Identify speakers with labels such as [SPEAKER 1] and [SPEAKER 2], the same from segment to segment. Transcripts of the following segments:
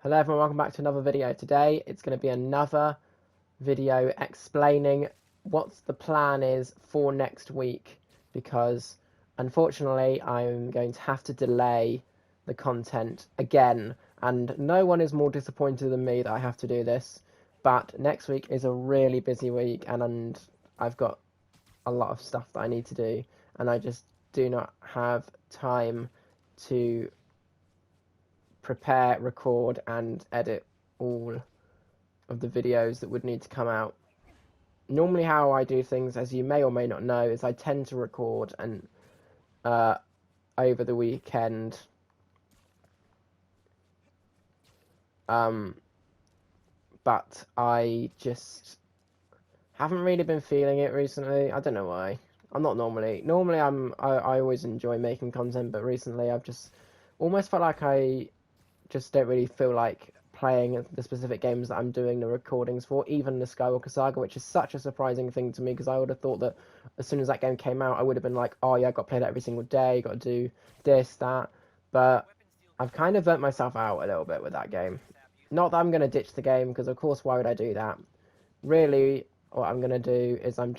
[SPEAKER 1] Hello everyone, welcome back to another video. Today it's going to be another video explaining what the plan is for next week, because unfortunately I'm going to have to delay the content again, and no one is more disappointed than me that I have to do this. But next week is a really busy week, and I've got a lot of stuff that I need to do, and I just do not have time to prepare, record, and edit all of the videos that would need to come out. Normally how I do things, as you may or may not know, is I tend to record and over the weekend. But I just haven't really been feeling it recently. I don't know why. I'm not normally. Normally I always enjoy making content, but recently I've just almost felt like I just don't really feel like playing the specific games that I'm doing the recordings for, even the Skywalker Saga, which is such a surprising thing to me, because I would have thought that as soon as that game came out, I would have been like, oh yeah, I've got to play that every single day, got to do this, that, but I've kind of burnt myself out a little bit with that game. Not that I'm going to ditch the game, because of course, why would I do that? Really, what I'm going to do is I'm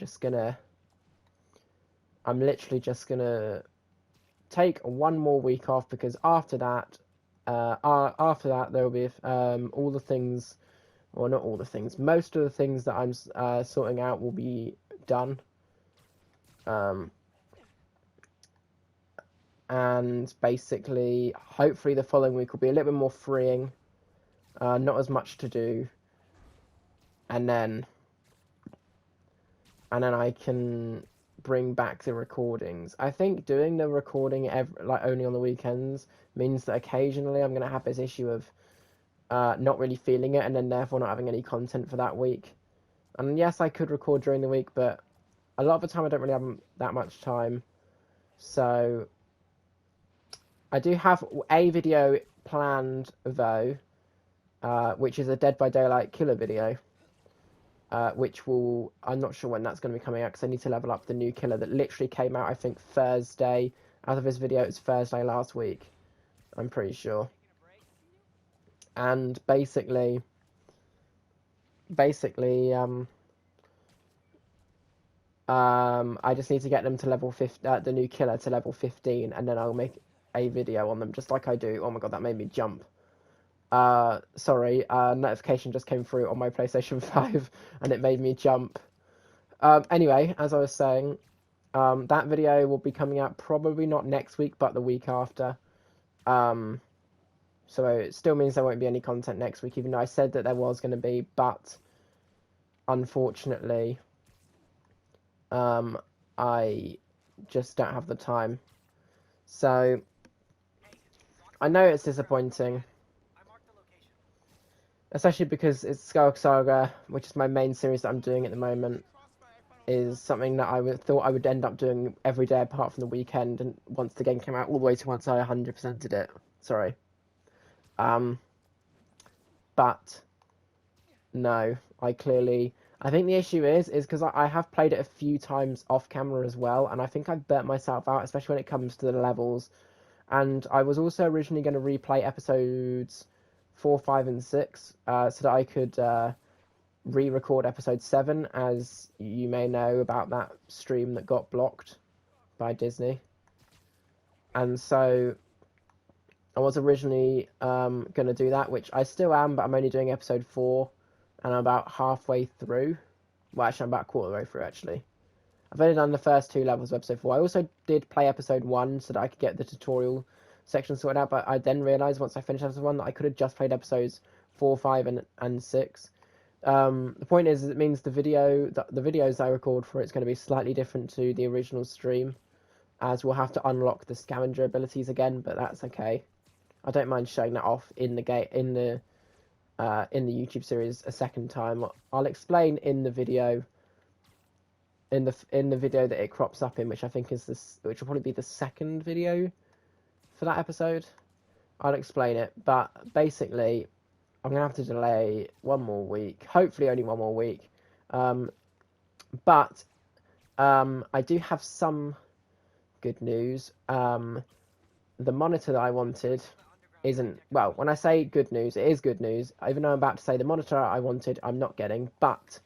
[SPEAKER 1] literally just going to take one more week off, because after that there will be all the things, well, not all the things, most of the things that I'm sorting out will be done, and basically hopefully the following week will be a little bit more freeing, not as much to do, and then I can bring back the recordings. I think doing the recording only on the weekends means that occasionally I'm going to have this issue of not really feeling it, and then therefore not having any content for that week. And yes, I could record during the week, but a lot of the time I don't really have that much time. So I do have a video planned though, which is a Dead by Daylight killer video. Which I'm not sure when that's going to be coming out, because I need to level up the new killer that literally came out, I think, Thursday. Out of this video, it's Thursday last week, I'm pretty sure. And basically, I just need to get them to level 50, the new killer to level 15, and then I'll make a video on them, just like I do. Oh my god, that made me jump. Sorry, notification just came through on my PlayStation 5 and it made me jump. Anyway, as I was saying, that video will be coming out probably not next week, but the week after. So it still means there won't be any content next week, even though I said that there was going to be, but unfortunately, I just don't have the time. So, I know it's disappointing, especially because it's Skywalker Saga, which is my main series that I'm doing at the moment, is something that I thought I would end up doing every day apart from the weekend, and once the game came out, all the way to once I 100%ed it. Sorry. But no, I think the issue is because I have played it a few times off camera as well, and I think I've burnt myself out, especially when it comes to the levels. And I was also originally going to replay episodes 4, 5, and 6, so that I could re-record episode 7, as you may know about that stream that got blocked by Disney. And so I was originally going to do that, which I still am, but I'm only doing episode 4, and I'm about halfway through. Well, actually, I'm about a quarter of the way through, actually. I've only done the first 2 levels of episode 4. I also did play episode 1 so that I could get the tutorial section sorted out, but I then realised once I finished episode 1 that I could have just played episodes 4, 5, and 6. The point is, it means the videos I record for it's going to be slightly different to the original stream, as we'll have to unlock the scavenger abilities again, but that's okay. I don't mind showing that off in the YouTube series a second time. I'll explain in the video. In the video that it crops up in, which I think is which will probably be the second video for that episode. I'll explain it, but basically, I'm gonna have to delay one more week. Hopefully, only one more week. But I do have some good news. The monitor that I wanted isn't, well, when I say good news, it is good news. Even though I'm about to say the monitor I wanted, I'm not getting, but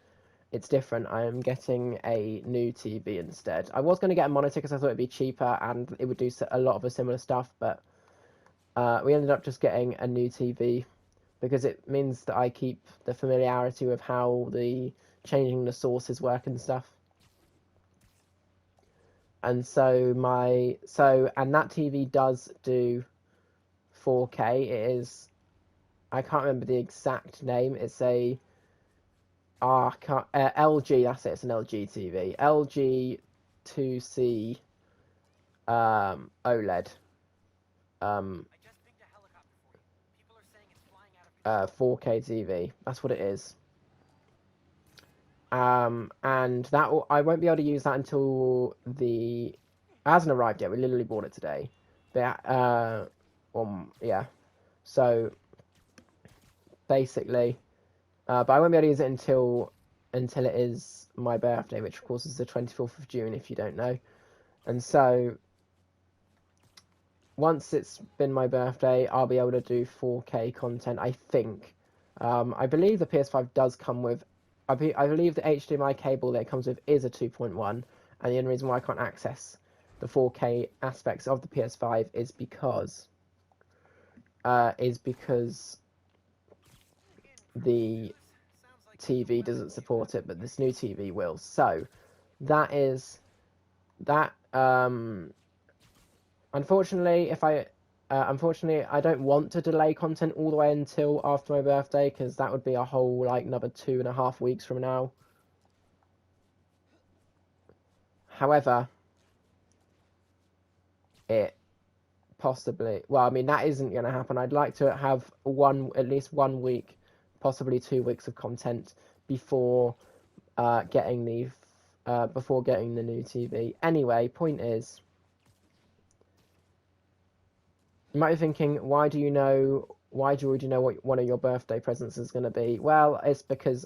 [SPEAKER 1] it's different. I am getting a new TV instead. I was going to get a monitor because I thought it'd be cheaper and it would do a lot of the similar stuff, but we ended up just getting a new TV because it means that I keep the familiarity with how the changing the sources work and stuff. And so and that TV does do 4K. It is, I can't remember the exact name. It's a LG. That's it. It's an LG TV. LG 2C OLED. 4K TV. That's what it is. And that I won't be able to use that until it hasn't arrived yet. We literally bought it today. But yeah. So basically, but I won't be able to use it until it is my birthday, which of course is the 24th of June, if you don't know. And so once it's been my birthday, I'll be able to do 4K content, I think. I believe the PS5 does come with, I believe the HDMI cable that it comes with is a 2.1, and the only reason why I can't access the 4K aspects of the PS5 is because the TV doesn't support it, but this new TV will. So that is that. Unfortunately, unfortunately, I don't want to delay content all the way until after my birthday, because that would be a whole another 2.5 weeks from now. However, it possibly, well, I mean, that isn't going to happen. I'd like to have at least 1 week, possibly 2 weeks of content before getting the new TV. Anyway, point is, you might be thinking, why do you already know what one of your birthday presents is going to be? Well, it's because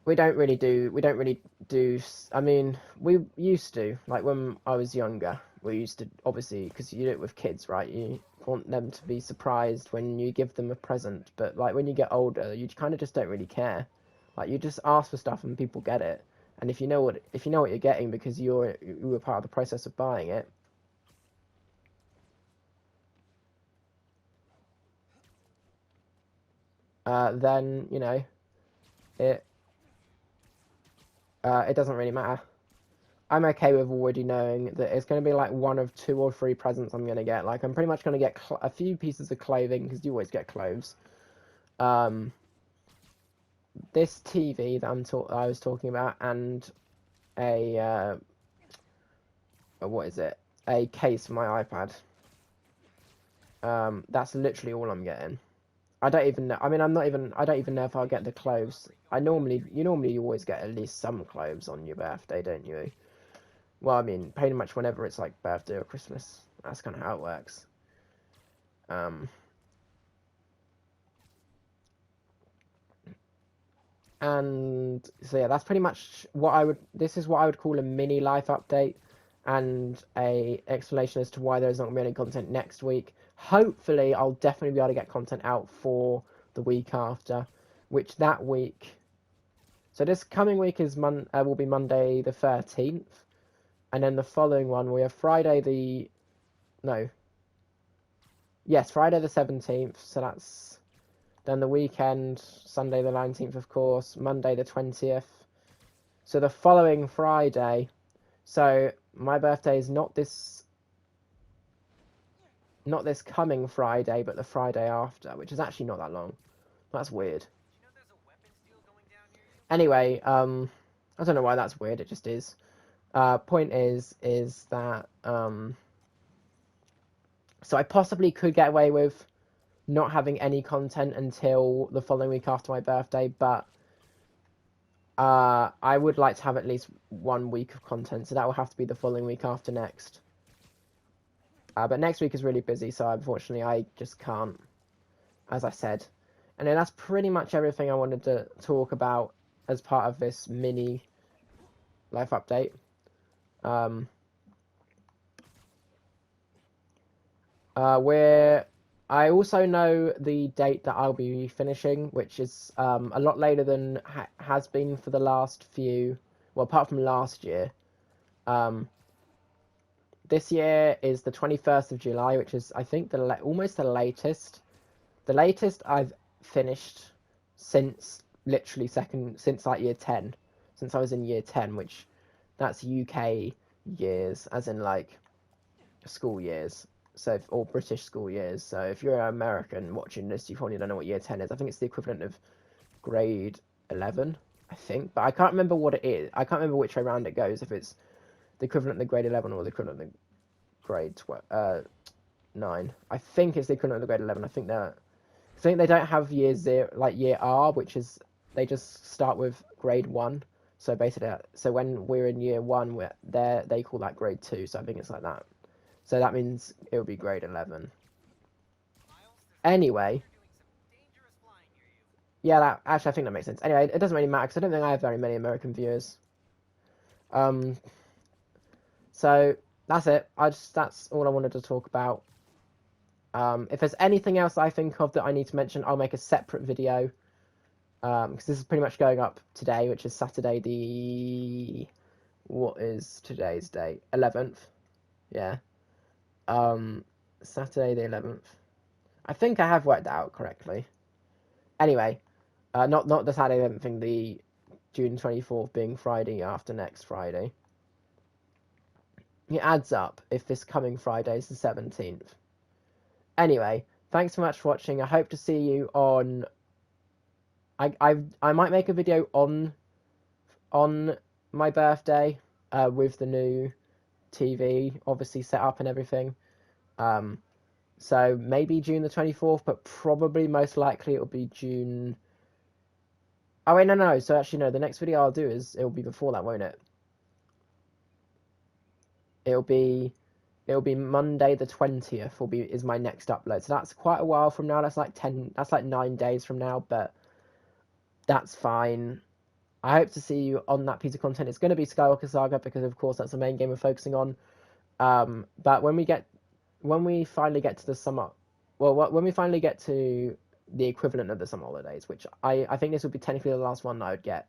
[SPEAKER 1] we don't really do, I mean, we used to, like when I was younger, we used to, obviously, because you do it with kids, right? You want them to be surprised when you give them a present, but like when you get older, you kind of just don't really care. Like you just ask for stuff and people get it. And if you know what you're getting because you were part of the process of buying it, then it doesn't really matter. I'm okay with already knowing that it's going to be like one of 2 or 3 presents I'm going to get. Like I'm pretty much going to get a few pieces of clothing because you always get clothes. This TV that I was talking about, and a what is it? A case for my iPad. That's literally all I'm getting. I don't even know. I mean, I don't even know if I'll get the clothes. You normally always get at least some clothes on your birthday, don't you? Well, I mean, pretty much whenever it's like birthday or Christmas. That's kind of how it works. And so yeah, that's pretty much this is what I would call a mini life update and a explanation as to why there's not going to be any content next week. Hopefully, I'll definitely be able to get content out for the week after, which that week. So this coming week is will be Monday the 13th, and then the following one we have Friday the 17th. So that's then the weekend, Sunday the 19th, of course, Monday the 20th. So the following Friday. So my birthday is not this coming Friday, but the Friday after, which is actually not that long. That's weird. Anyway, I don't know why that's weird. It just is. Point is that so I possibly could get away with not having any content until the following week after my birthday, but I would like to have at least 1 week of content, so that will have to be the following week after next. But next week is really busy, so unfortunately I just can't, as I said. And then that's pretty much everything I wanted to talk about as part of this mini life update. I also know the date that I'll be finishing, which is a lot later than has been for the last few. Well, apart from last year. This year is the 21st of July, which is, I think, almost the latest. The latest I've finished since literally since like year 10. Since I was in year 10, which that's UK years, as in like school years. So, or British school years. So if you're an American watching this, you probably don't know what year 10 is. I think it's the equivalent of grade 11, I think. But I can't remember what it is. I can't remember which way around it goes, if it's the equivalent of grade 11 or the equivalent of grade 9. I think it's the equivalent of grade 11. I think they don't have year 0, like year R, which is, they just start with grade 1. So basically, so when we're in year 1, they call that grade 2. So I think it's like that. So that means it would be grade 11. Anyway. Yeah, actually, I think that makes sense. Anyway, it doesn't really matter because I don't think I have very many American viewers. So that's it. That's all I wanted to talk about. If there's anything else I think of that I need to mention, I'll make a separate video. Because this is pretty much going up today, which is Saturday what is today's date? 11th. Yeah. Saturday the 11th. I think I have worked that out correctly. Anyway, not the Saturday 11th thing, the June 24th being Friday after next Friday. It adds up if this coming Friday is the 17th. Anyway, thanks so much for watching. I hope to see you on... I might make a video on my birthday with the new TV obviously set up and everything. So maybe June the 24th, but probably most likely it'll be June... Oh wait, no. So actually no, the next video I'll do it'll be before that, won't it? It'll be Monday the 20th is my next upload. So that's quite a while from now. That's like 9 days from now, but that's fine. I hope to see you on that piece of content. It's going to be Skywalker Saga because of course that's the main game we're focusing on. But when we finally get to the summer, when we finally get to the equivalent of the summer holidays, which I think this would be technically the last one that I would get,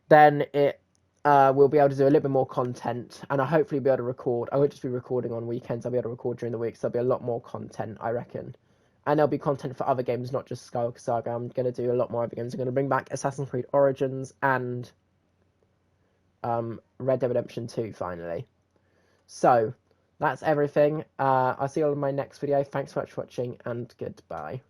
[SPEAKER 1] then we'll be able to do a little bit more content, and I'll hopefully be able to record. I won't just be recording on weekends. I'll be able to record during the week, so there'll be a lot more content, I reckon. And there'll be content for other games, not just Skywalker Saga. I'm going to do a lot more other games. I'm going to bring back Assassin's Creed Origins and Red Dead Redemption 2, finally. So, that's everything. I'll see you all in my next video. Thanks so much for watching, and goodbye.